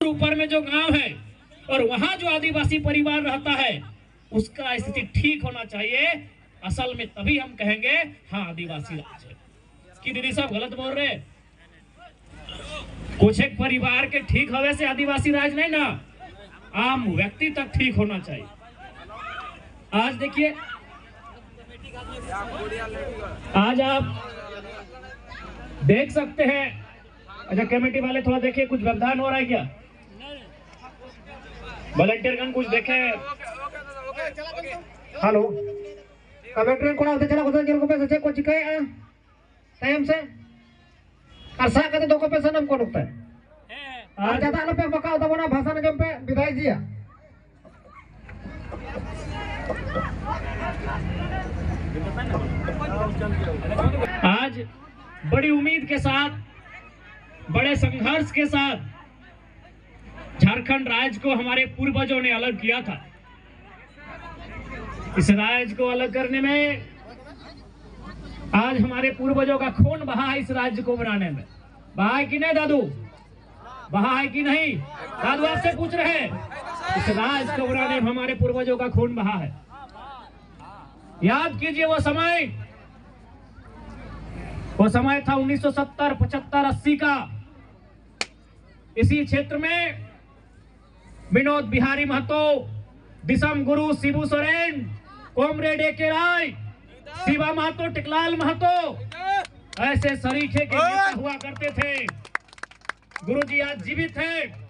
ऊपर में जो गांव है और वहां जो आदिवासी परिवार रहता है उसका स्थिति ठीक होना चाहिए। असल में तभी हम कहेंगे हाँ आदिवासी राज है। कि दीदी साहब गलत बोल रहे, कुछ एक परिवार के ठीक होने से आदिवासी राज नहीं ना, आम व्यक्ति तक ठीक होना चाहिए। आज देखिए, आज आप देख सकते हैं, अच्छा कमेटी वाले थोड़ा देखिए कुछ व्यवधान हो रहा है क्या, वॉलंटियर गण कुछ देखे। हेलो कलेक्टर को ना चला को जेल को पैसे चेक को चिकाए टाइम से अर्सा करते दो को पैसा नम को रुकता है आज ज्यादा आलो पे बका होता बना भाषा में जम पे विधायक जी आज बड़ी उम्मीद के साथ, बड़े संघर्ष के साथ झारखंड राज्य को हमारे पूर्वजों ने अलग किया था। इस राज्य को अलग करने में आज हमारे पूर्वजों का खून बहा है। इस राज्य को बनाने में बहा है कि नहीं दादू, बहा है कि नहीं? दादू आपसे पूछ रहे हैं, इस राज्य को बनाने में हमारे पूर्वजों का खून बहा है। याद कीजिए वो समय था 1970, 75, 80 का। इसी क्षेत्र में विनोद बिहारी महतो, दिसम गुरु शिबू सोरेन, कॉमरेड ए.के. राय, शिवा महतो, टिकलाल महतो, ऐसे सरीखे के नेता हुआ करते थे। गुरुजी आज जीवित हैं,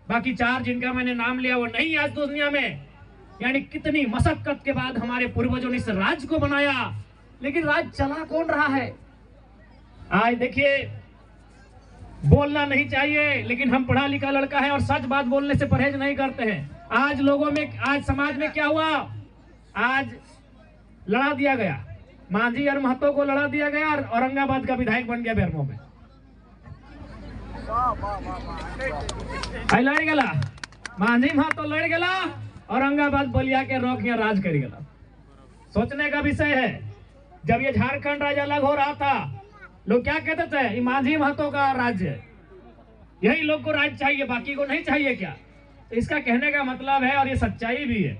बाकी 4 जिनका मैंने नाम लिया वो नहीं आज दुनिया में। यानी कितनी मशक्कत के बाद हमारे पूर्वजों ने इस राज्य को बनाया, लेकिन राज्य चला कौन रहा है? आज देखिए, बोलना नहीं चाहिए लेकिन हम पढ़ा लिखा लड़का है और सच बात बोलने से परहेज नहीं करते हैं। आज लोगों में, आज समाज में क्या हुआ, आज लड़ा दिया गया, मांझी और महतो को लड़ा दिया गया और औरंगाबाद का विधायक बन गया बेरमो में। लड़ गला मांझी महतो, लड़ गला औरंगाबाद बलिया के रोक या राज कर गला। सोचने का विषय है, जब ये झारखंड राज्य अलग हो रहा था लोग क्या कहते थे, ये मांझी महतो का राज्य है, यही लोग को राज्य चाहिए, बाकी को नहीं चाहिए क्या? तो इसका कहने का मतलब है, और ये सच्चाई भी है,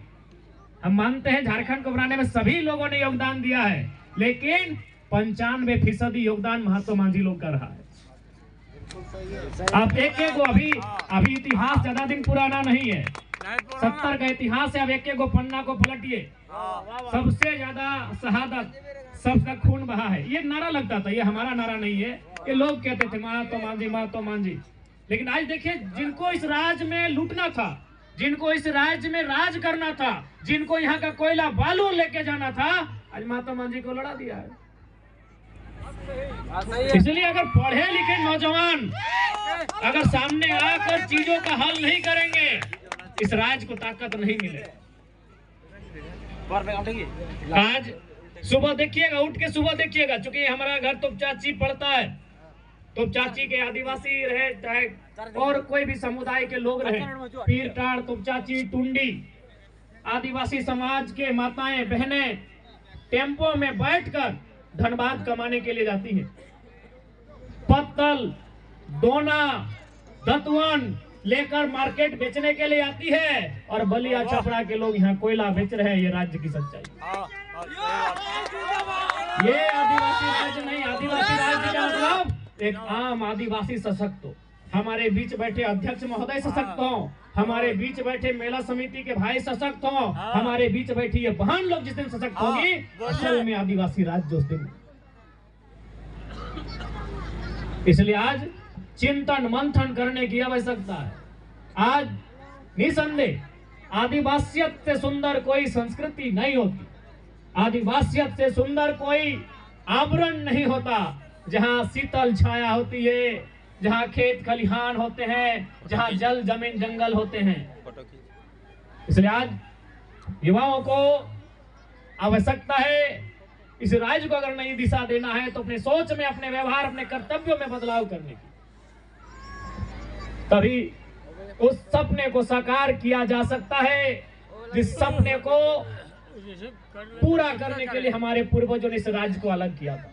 हम मानते हैं झारखंड को बनाने में सभी लोगों ने योगदान दिया है, लेकिन 95% योगदान महतो मांझी लोग का रहा है। आप एक को अभी इतिहास ज्यादा दिन पुराना नहीं है, 70 का इतिहास है। अब एक को पन्ना को पलटिए, सबसे ज्यादा शहादत, सबका खून बहा है। ये नारा लगता था, ये हमारा नारा नहीं है, ये लोग कहते थे महतो मांझी, महतो मांझी। लेकिन आज देखिए, जिनको इस राज्य में लूटना था, जिनको इस राज्य में राज करना था, जिनको यहाँ का कोयला बालू लेके जाना था, आज महतो मांझी को लड़ा दिया है। इसलिए अगर पढ़े लिखे नौजवान अगर सामने आकर चीजों का हल नहीं करेंगे, इस राज्य को ताकत नहीं मिलेगी। आज सुबह देखिएगा, उठ के सुबह देखिएगा, चूंकि हमारा घर तुपचाची पड़ता है, तुपचाची के आदिवासी रहे चाहे और कोई भी समुदाय के लोग रहे, पीर टाड़, तुपचाची, टुंडी, आदिवासी समाज के माताएं बहनें टेम्पो में बैठकर धनबाद कमाने के लिए जाती हैं। पत्तल, दोना, दतवन लेकर मार्केट बेचने के लिए आती है, और बलिया छपरा के लोग यहाँ कोयला बेच रहे हैं। ये राज्य की सच्चाई, ये आदिवासी राज्य नहीं। आदिवासी राज्य का मतलब एक आम आदिवासी सशक्त हो, हमारे बीच बैठे अध्यक्ष महोदय सशक्त हो, हमारे बीच बैठे मेला समिति के भाई सशक्त हो, हमारे बीच बैठी ये बहन लोग जिस दिन सशक्त होगी, असल में आदिवासी राज्य उस दिन। इसलिए आज चिंतन मंथन करने की आवश्यकता है। आज निसंदेह आदिवासियत से सुंदर कोई संस्कृति नहीं होती, आदिवासियत से सुंदर कोई आवरण नहीं होता, जहाँ शीतल छाया होती है, जहाँ खेत खलिहान होते हैं, जहाँ जल जमीन जंगल होते हैं। इसलिए आज युवाओं को आवश्यकता है, इस राज्य को अगर नई दिशा देना है तो अपने सोच में, अपने व्यवहार, अपने कर्तव्यों में बदलाव करने की, तभी उस सपने को साकार किया जा सकता है जिस सपने को पूरा करने के लिए हमारे पूर्वजों ने इस राज्य को अलग किया था।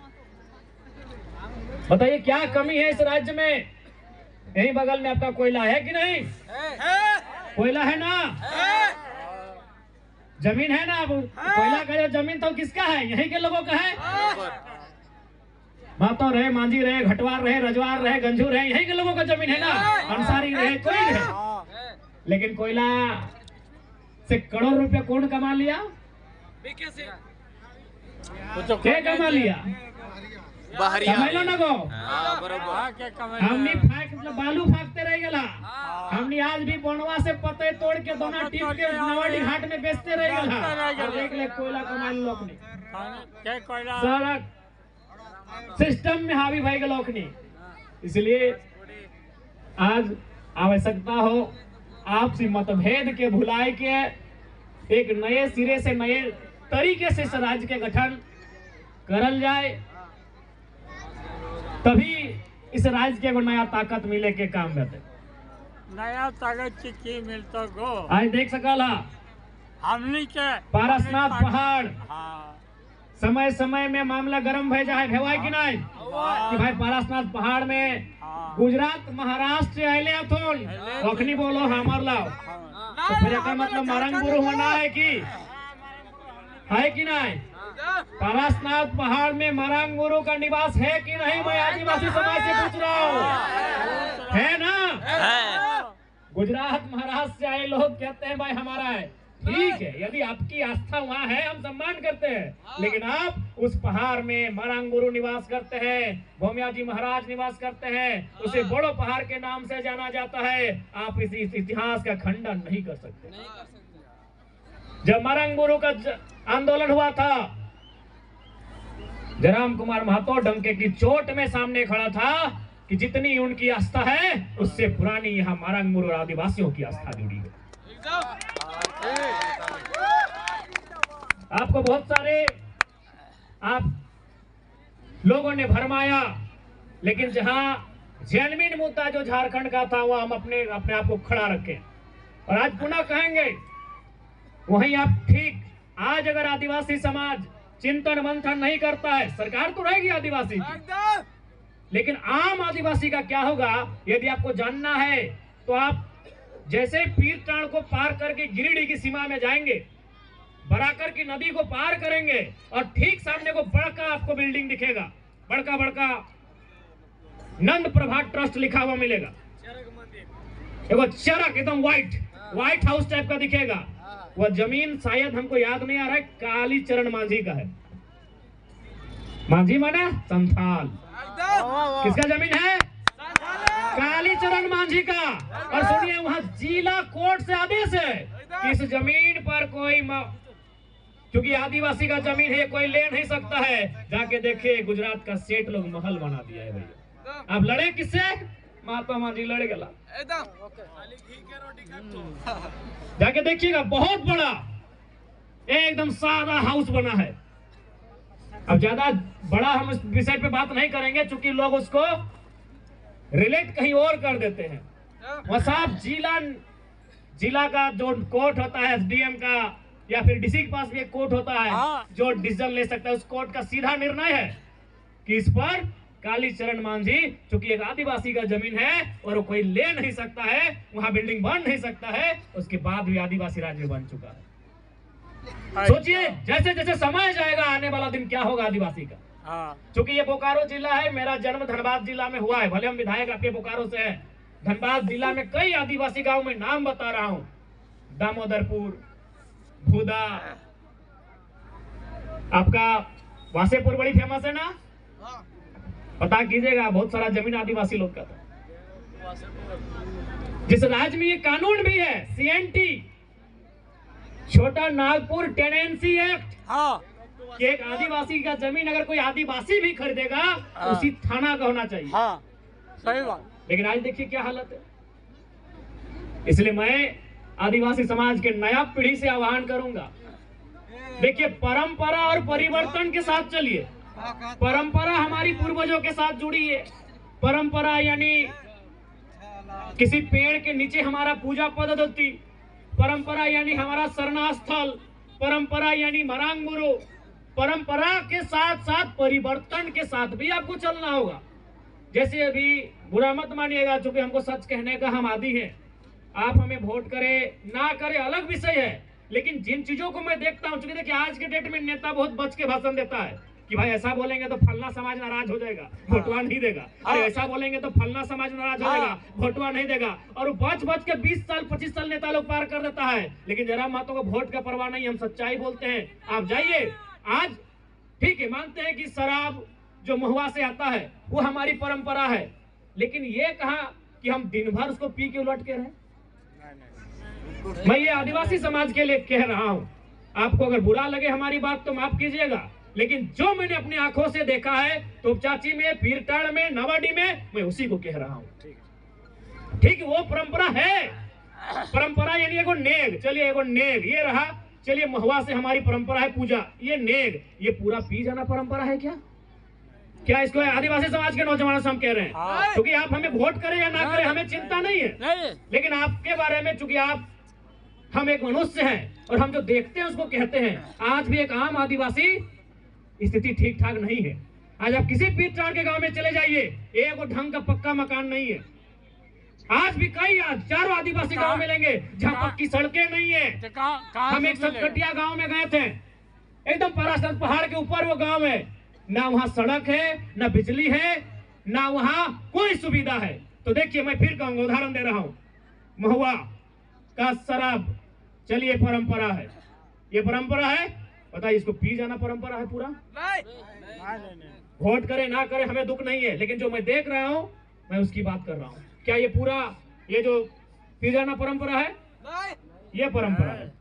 बताइए क्या कमी है इस राज्य में? यही बगल में आपका कोयला है कि नहीं? कोयला है ना? जमीन है ना? अब कोयला का जो जमीन तो किसका है? यही के लोगों का है। मातो रहे, मांझी रहे, घटवार रहे, रजवार रहे, गंजूर रहे, यही के लोगों का जमीन है ना? अंसारी रहे, कोई रहे, लेकिन कोयला से करोड़ रुपया कौन कमा लिया? क्या कमा लिया? कमाइलो ना गो। हमने मतलब बालू फाकते रह गला। हमने आज भी बनवा से पते तोड़ के दोना टीप के नवाडी घाट में बेचते रह गला। और एक ले कोयला कमा लो अपने। सारा सिस्टम में हावी भाई के लोग नहीं। इसलिए आज आवश्यकता हो आपसी मतभेद के भुलाए के एक नए सिरे से नए तरीके से इस राज्य के गठन करल जाए, तभी इस राज्य के नया ताकत मिले के काम रहते। नया ताकत की मिलता गो आज देख सकला हमनी के पारसनाथ पहाड़ हाँ समय समय में मामला गर्म भे जाए भेवाई कि नहीं कि भाई पारसनाथ पहाड़ में गुजरात महाराष्ट्र आए अथुन अखनी बोलो हमार लाओ, तो फिर का मतलब मरंग गुरु होना है कि नहीं? पारसनाथ पहाड़ में मरंग गुरु का निवास है कि नहीं? मैं आदिवासी समाज से पूछ रहा हूँ, है ना? गुजरात महाराष्ट्र से आए लोग कहते हैं भाई हमारा है, ठीक है, यदि आपकी आस्था वहाँ है हम सम्मान करते हैं, लेकिन आप उस पहाड़ में मरंग गुरु निवास करते हैं, भोमिया जी महाराज निवास करते हैं, उसे बड़ो पहाड़ के नाम से जाना जाता है। आप इस इतिहास का खंडन नहीं कर सकते। जब मरंग गुरु का आंदोलन हुआ था, जयराम कुमार महतो डंके की चोट में सामने खड़ा था कि जितनी उनकी आस्था है उससे पुरानी यहाँ मरंग गुरु और आदिवासियों की आस्था जुड़ी है। आपको बहुत सारे आप लोगों ने भरमाया, लेकिन जहां जेन्युइन मुद्दा जो झारखंड का था वह हम अपने आप को खड़ा रखें, और आज पुनः कहेंगे वहीं आप ठीक। आज अगर आदिवासी समाज चिंतन मंथन नहीं करता है, सरकार तो रहेगी आदिवासी की, लेकिन आम आदिवासी का क्या होगा यदि आपको जानना है तो आप जैसे पीर टाण को पार करके गिरिडीह की सीमा में जाएंगे, बराकर की नदी को पार करेंगे और ठीक सामने को बड़का आपको बिल्डिंग दिखेगा, बड़का बड़का नंद प्रभा ट्रस्ट लिखा हुआ मिलेगा, एगो चरक एकदम व्हाइट हाउस टाइप का दिखेगा। वह जमीन शायद हमको याद नहीं आ रहा है, काली चरण मांझी का है। मांझी माने संथाल। किसका जमीन है? काली चरण मांझी का। और सुनिए वहां जिला कोर्ट से आदेश है कि इस जमीन पर कोई क्योंकि आदिवासी का जमीन है, कोई ले नहीं सकता है। जाके देखे गुजरात का सेठ लोग महल बना दिया है भैया। आप लड़े किससे? महात्मा मांझी लड़े गला। जाके देखिएगा बहुत बड़ा एकदम सादा हाउस बना है। अब ज्यादा बड़ा हम इस विषय पे बात नहीं करेंगे क्योंकि लोग उसको रिलेट कहीं और कर देते हैं। वह साहब जिला का जो कोर्ट होता है एसडीएम का या फिर डीसी के पास भी एक कोर्ट होता है जो डिसीजन ले सकता है, उस कोर्ट का सीधा निर्णय है कि इस पर काली चरण मांझी चूंकि एक आदिवासी का जमीन है और वो कोई ले नहीं सकता है, वहां बिल्डिंग बन नहीं सकता है। उसके बाद भी आदिवासी राज्य बन चुका है। सोचिए जैसे जैसे समय जाएगा आने वाला दिन क्या होगा आदिवासी का। चूंकि ये बोकारो जिला है, मेरा जन्म धनबाद जिला में हुआ है, भले हम विधायक आपके बोकारो से हैं। धनबाद जिला में कई आदिवासी गांव में नाम बता रहा हूं, दामोदरपुर, भूदा, आपका वासेपुर बड़ी फेमस है ना, पता कीजिएगा, बहुत सारा जमीन आदिवासी लोग का था। जिस राज्य में ये कानून भी है सीएनटी, छोटा नागपुर टेनेंसी एक्ट, कि एक आदिवासी का जमीन अगर कोई आदिवासी भी खरीदेगा उसी थाना का होना चाहिए। सही बात। लेकिन आज देखिए क्या हालत है। इसलिए मैं आदिवासी समाज के नया पीढ़ी से आह्वान करूंगा, देखिए परंपरा और परिवर्तन के साथ चलिए। परंपरा हमारी पूर्वजों के साथ जुड़ी है। परंपरा यानी किसी पेड़ के नीचे हमारा पूजा पद्धति, परंपरा यानी हमारा शरणा स्थल, परंपरा यानी मरंग गुरु। परंपरा के साथ साथ परिवर्तन के साथ भी आपको चलना होगा। जैसे अभी बुरा मत मानिएगा, चूंकि हमको सच कहने का हम आदी हैं। आप हमें वोट करें ना करें अलग विषय है, लेकिन जिन चीजों को मैं देखता हूँ, चूंकि देखिए आज के डेट में नेता बहुत बच के भाषण देता है कि भाई ऐसा बोलेंगे तो फलना समाज नाराज हो जाएगा, वोटवा नहीं देगा, और ऐसा बोलेंगे तो फलना समाज नाराज हो जाएगा, वोटवा नहीं देगा, और बच के 20 साल 25 साल नेता लोग पार कर देता है। लेकिन जरा मातों को वोट का परवाह नहीं, हम सच्चाई बोलते हैं। आप जाइए, आज ठीक है मानते हैं कि शराब जो महुआ से आता है वो हमारी परंपरा है, लेकिन ये कहा कि हम दिन भर उसको पी के उलट के रहे। मैं ये आदिवासी समाज के लिए कह रहा हूँ, आपको अगर बुरा लगे हमारी बात तो माफ कीजिएगा, लेकिन जो मैंने अपनी आंखों से देखा है तो चाची में, पीरटाड़ में, नवाडी में, मैं उसी को कह रहा हूँ। ठीक, वो परंपरा है। परंपरा यानी एगो नेग, चलिए एगो नेग ये रहा, चलिए महुआ से हमारी परंपरा है पूजा, ये नेग, ये पूरा पी जाना परंपरा है क्या? क्या इसको आदिवासी समाज के नौजवानों से हम कह रहे हैं? क्योंकि आप हमें वोट करें या ना करें हमें चिंता नहीं है, लेकिन आपके बारे में चूंकि आप, हम एक मनुष्य हैं और हम जो देखते हैं उसको कहते हैं। आज भी एक आम आदिवासी स्थिति ठीक ठाक नहीं है। आज आप किसी पीरटाड़ के गांव में चले जाइए, एक ढंग का पक्का मकान नहीं है। आज भी कई चारों आदिवासी गांव मिलेंगे जहां पक्की सड़कें नहीं है। हम एक सतकटिया गांव में गए थे, एकदम परासर पहाड़ के ऊपर वो गांव है, ना वहां सड़क है, ना बिजली है, ना वहां कोई सुविधा है। तो देखिए मैं फिर कहूंगा, उदाहरण दे रहा हूं, महुआ का शराब, चलिए परंपरा है, ये परंपरा है, पता है इसको पी जाना परंपरा है पूरा? वोट करे ना करे हमें दुख नहीं है, लेकिन जो मैं देख रहा हूं मैं उसकी बात कर रहा हूं। क्या ये पूरा ये जो पी जाना परंपरा है? ये परंपरा है।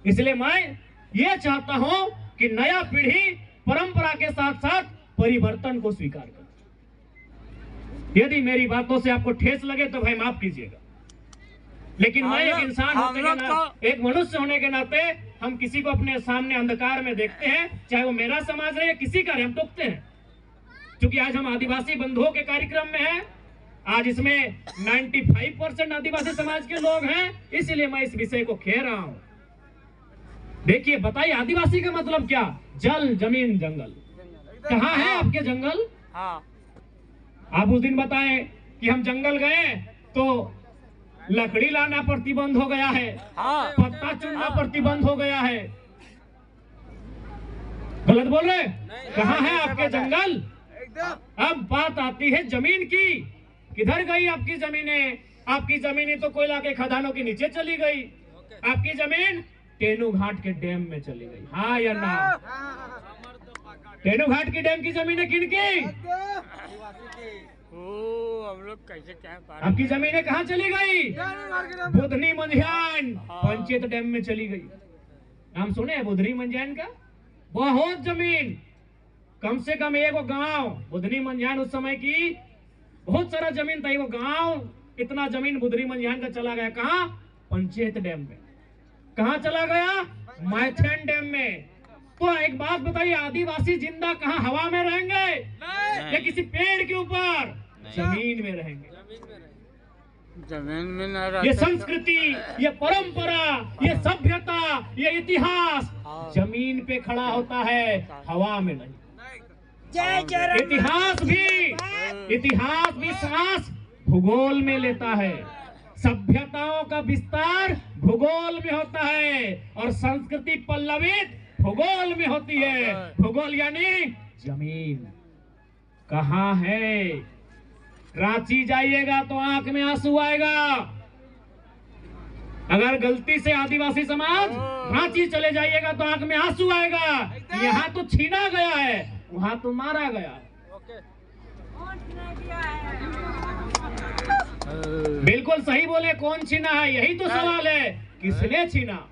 इसलिए मैं ये चाहता हूं कि नया पीढ़ी परंपरा के साथ साथ परिवर्तन को स्वीकार करे। यदि मेरी बातों से आपको ठेस लगे तो भाई माफ कीजिएगा, लेकिन मैं एक इंसान होने के नाते, एक मनुष्य होने के नाते हम किसी को अपने सामने अंधकार में देखते हैं, चाहे वो मेरा समाज रहे या किसी का रहे, हम टोकते हैं। क्योंकि आज हम आदिवासी बंधुओं के कार्यक्रम में हैं, आज इसमें 95% आदिवासी समाज के लोग हैं, इसलिए मैं इस विषय को कह रहा हूं। देखिए बताइए आदिवासी का मतलब क्या? जल, जमीन, जंगल। कहाँ है आपके जंगल? आप उस दिन बताएं कि हम जंगल गए तो लकड़ी लाना प्रतिबंध हो गया है, पत्ता चुनना प्रतिबंध हो गया है। गलत बोल रहे? कहाँ है आपके जंगल? अब बात आती है जमीन की, किधर गई आपकी जमीनें? आपकी जमीनें तो कोयला के खदानों के नीचे चली गई, आपकी जमीन टेनू घाट के डैम में चली गई। हाँ या ना? टेनू घाट की डैम की जमीनें किनकी? हम लोग कैसे क्या? आपकी जमीनें कहाँ चली गई? बुधनी मंझियान पंचायत डैम में चली गई। नाम सुने हैं बुधनी मंझियान का? बहुत जमीन, कम से कम एक गांव बुधनी मंझियान उस समय की बहुत सारा जमीन था, वो गांव इतना जमीन बुधनी मंझियान का चला गया। कहाँ? पंचायत डैम में। कहाँ चला गया? मैथन डैम में। तो एक बात बताइए, आदिवासी जिंदा कहाँ हवा में रहेंगे या किसी पेड़ के ऊपर? जमीन में रहेंगे। जमीन में न रहते ये संस्कृति, ये परंपरा, ये सभ्यता, ये इतिहास जमीन पे खड़ा होता है, हवा में नहीं। इतिहास भी सांस भूगोल में लेता है। सभ्यताओं का विस्तार भूगोल में होता है और संस्कृति पल्लवित भूगोल में होती है। भूगोल यानी जमीन। कहाँ है? रांची जाइएगा तो आंख में आंसू आएगा। अगर गलती से आदिवासी समाज रांची चले जाइएगा तो आंख में आंसू आएगा। यहाँ तो छीना गया है, वहां तो मारा गया। बिल्कुल सही बोले, कौन छीना है? यही तो सवाल है, किसने छीना?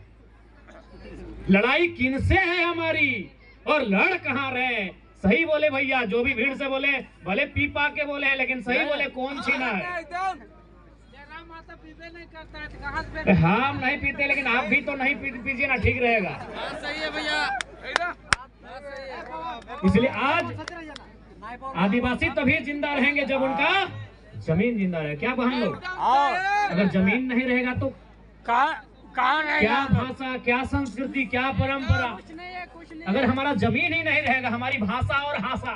लड़ाई किनसे है हमारी और लड़ कहाँ रहे? सही बोले भैया, जो भी भीड़ से बोले, भले पी पा के बोले हैं, लेकिन सही बोले, कौन छीना है? हम नहीं पीते, लेकिन आप भी तो नहीं पीजिए ना, ठीक रहेगा। सही है भैया। इसलिए आज आदिवासी तभी जिंदा रहेंगे जब उनका जमीन जिंदा रहे। क्या बहन लोग? अगर जमीन नहीं रहेगा तो क्या भाषा, क्या संस्कृति, क्या परंपरा? अगर हमारा जमीन ही नहीं रहेगा, हमारी भाषा और हासा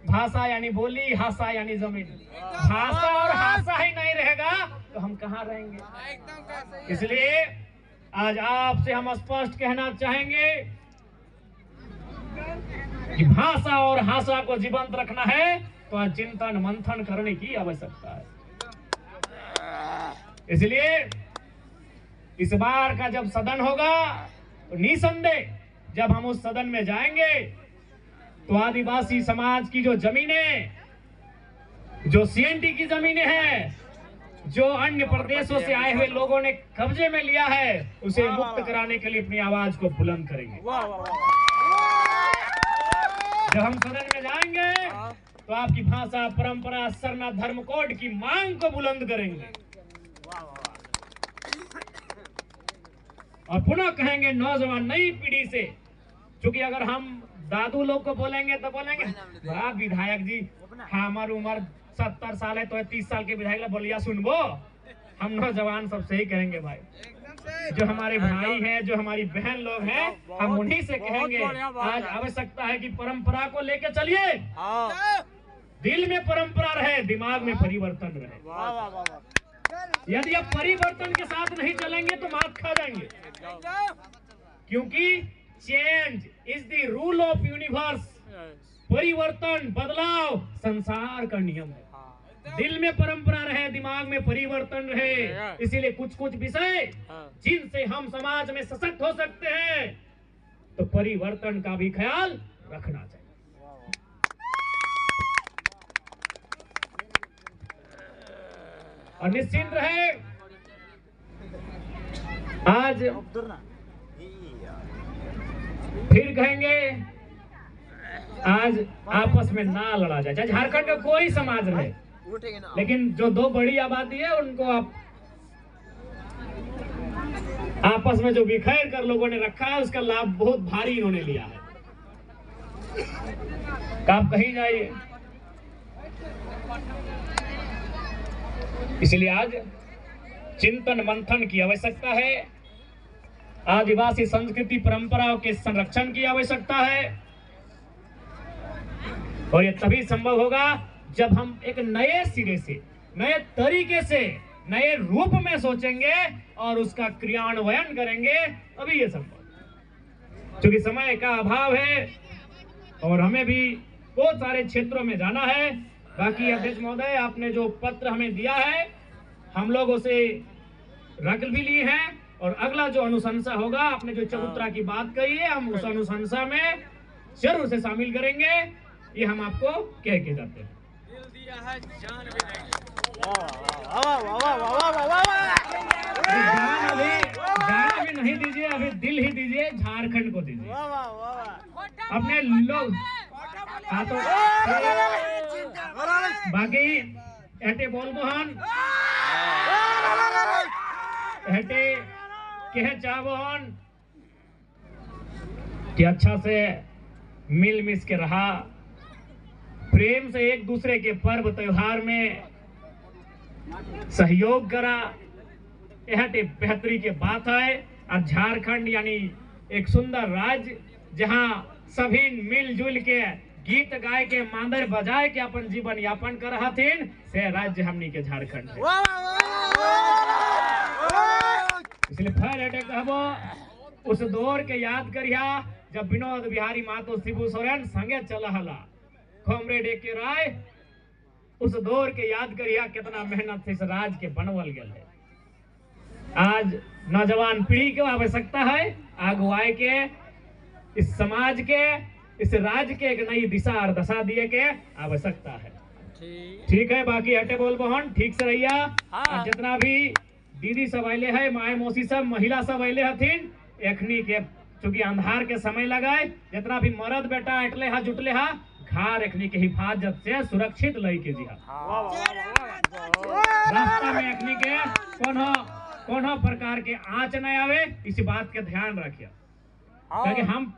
भाषा यानी बोली, हासा यानी जमीन। भाषा और हासा ही नहीं रहेगा तो हम कहाँ रहेंगे। इसलिए आज आपसे हम स्पष्ट कहना चाहेंगे कि भाषा और हासा को जीवंत रखना है तो आज चिंतन मंथन करने की आवश्यकता है। इसलिए इस बार का जब सदन होगा तो निसंदेह जब हम उस सदन में जाएंगे तो आदिवासी समाज की जो जमीनें, जो सीएनटी की जमीनें हैं, जो अन्य प्रदेशों से आए हुए लोगों ने कब्जे में लिया है, उसे मुक्त कराने के लिए अपनी आवाज को बुलंद करेंगे। जब हम सदन में जाएंगे तो आपकी भाषा, परंपरा, सरना, धर्म कोड की मांग को बुलंद करेंगे और पुनः कहेंगे नौजवान नई पीढ़ी से, क्योंकि अगर हम दादू लोग को बोलेंगे तो बोलेंगे वाह विधायक जी हमारी उम्र 70 साल है तो 30 साल के विधायक बोलिया सुनबो। हम नौजवान सबसे ही कहेंगे भाई, जो हमारे भाई हैं, जो हमारी बहन लोग हैं, हम उन्हीं से कहेंगे आज आवश्यकता है कि परंपरा को लेकर चलिए। दिल में परंपरा रहे, दिमाग में परिवर्तन रहे। यदि आप परिवर्तन के साथ नहीं चलेंगे तो मात खा जाएंगे, क्योंकि change is the rule of universe. परिवर्तन, बदलाव संसार का नियम है। दिल में परंपरा रहे, दिमाग में परिवर्तन रहे। इसीलिए कुछ कुछ विषय जिनसे हम समाज में सशक्त हो सकते हैं तो परिवर्तन का भी ख्याल रखना चाहिए। और निश्चिंत रहे, आज फिर कहेंगे आज आपस में ना लड़ा जाए, चाहे झारखंड का कोई समाज रहे, लेकिन जो दो बड़ी आबादी है उनको आप आपस में जो बिखेर कर लोगों ने रखा है उसका लाभ बहुत भारी इन्होंने लिया है। आप कहीं जाइए, इसलिए आज चिंतन मंथन की आवश्यकता है। आदिवासी संस्कृति परंपराओं के संरक्षण की आवश्यकता है और यह तभी संभव होगा जब हम एक नए सिरे से, नए तरीके से, नए रूप में सोचेंगे और उसका क्रियान्वयन करेंगे, तभी यह संभव। क्योंकि समय का अभाव है और हमें भी बहुत सारे क्षेत्रों में जाना है। बाकी अध्यक्ष महोदय, आपने जो पत्र हमें दिया है हम लोग उसे रख भी लिए हैं और अगला जो अनुशंसा होगा, आपने जो चबूतरा की बात कही है, हम उस अनुशंसा में जरूर से शामिल करेंगे। ये हम आपको कह के जाते हैं। जान अभी नहीं दीजिए, अभी दिल ही दीजिए, झारखंड को दीजिए, अपने लोग। तो बाकी एटे बोल मोहन एटे कह चावोहन कि अच्छा से मिल मिस के रहा, प्रेम से एक दूसरे के पर्व त्योहार में सहयोग करा, यह बेहतरी के बात है। और झारखंड यानी एक सुंदर राज्य जहां सभी मिलजुल के गीत गाय के, मांदर बजाए के अपन जीवन यापन कर रहा थे, से राज्य हमनी के झारखंड है। इसलिए फिर एटे कहबो उस दौर के याद करिया जब विनोद बिहारी महतो शिबू सोरेन संगे चला हला कॉमरेड के राय। उस दौर के याद करिया कितना मेहनत से इस राज्य के बनवल गया है। आज नौजवान पीढ़ी की आवश्यकता है अगुवाई के, इस समाज के, इस राज्य के एक नई दिशा और दशा दिए के आवश्यकता है। ठीक है, बाकी हटे बोल बहन ठीक से रहिया। जितना भी दीदी सब अले है, माए मौसी सब, महिला सब अले हथिन, एखनी के चूंकि अंधार के समय लगाए, जितना भी मर्द बेटा अटले हा जुटले हा, घर एखनी के हिफाजत से सुरक्षित लई के जिहा। रास्ता में एखनी के कोनो प्रकार के आँच न आवे, इस बात के ध्यान रखिए। क्योंकि हम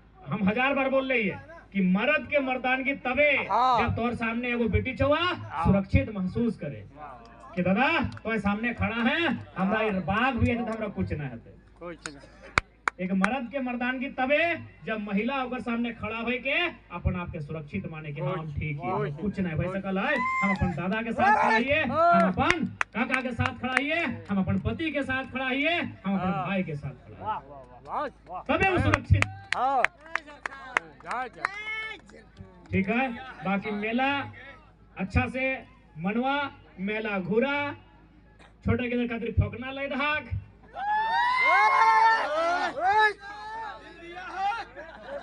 हजार बार बोल रही है कि मर्द के मर्दानगी तबे जब तोर सामने एगो बेटी छुआ सुरक्षित महसूस करे कि दादा तो सामने खड़ा है, हमरा बाघ भी है तो हमरा कुछ ना होते। एक मर्द के मर्दानगी तबे जब महिला ओकर सामने खड़ा होए के अपन आप के सुरक्षित माने के हम ठीक है कुछ नहीं भाई सकल है। हम अपन दादा के साथ खड़ाइए, हम अपन काका के साथ खड़ाइए, हम अपन पति के साथ खड़ाइए, हम अपन भाई के साथ खड़ाइए, तबे वो सुरक्षित। ठीक है। बाकी मेला अच्छा से मनवा, मेला घूरा, छोटे के खातिर फोकना ले धाक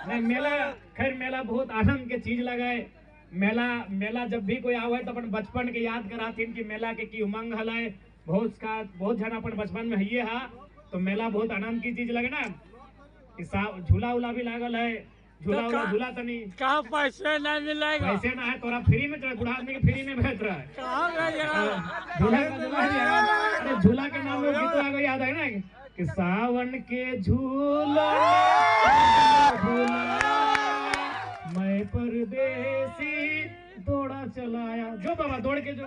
नहीं। मेला खैर मेला बहुत आनंद के चीज लगाए। मेला जब भी कोई आवे तो अपन बचपन के याद करातीन कि मेला के की उमंग हलाए। बहुत जन अपन बचपन में है हा, तो मेला बहुत आनंद की चीज लगे ना। झूला उला भी लागल है, झूला तनी कहाँ पैसे नहीं मिलेगा, पैसे ना है तोरा फ्री में, बूढ़ा आदमी के फ्री में भेज रहा है झूला के नाम में गीत याद है ना कि सावन के झूला मैं परदेसी दौड़ा चलाया, जो बाबा दौड़ के जो।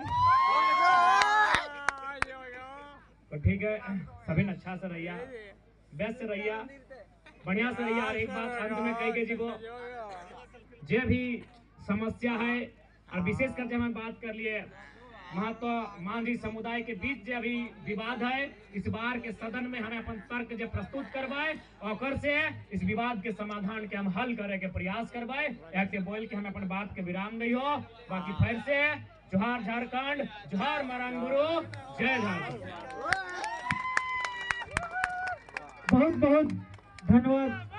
तो ठीक है, सभी ने अच्छा से रहिया, व्यस्त से रहिया, बढ़िया से रहिया। और एक बात अंत में कह के जीवो, जे भी समस्या है और विशेष करके हम बात कर लिए महतो मांझी समुदाय के बीच जो अभी विवाद है, इस बार के सदन में हमें अपन तर्क जो प्रस्तुत करवाए और से इस विवाद के समाधान के हम हल करे के प्रयास करवाए। एक बोल के हम अपन बात के विराम नहीं हो। बाकी फिर से जोहार झारखंड, जोहार मारांगुरु, जय झारखंड। बहुत बहुत धन्यवाद।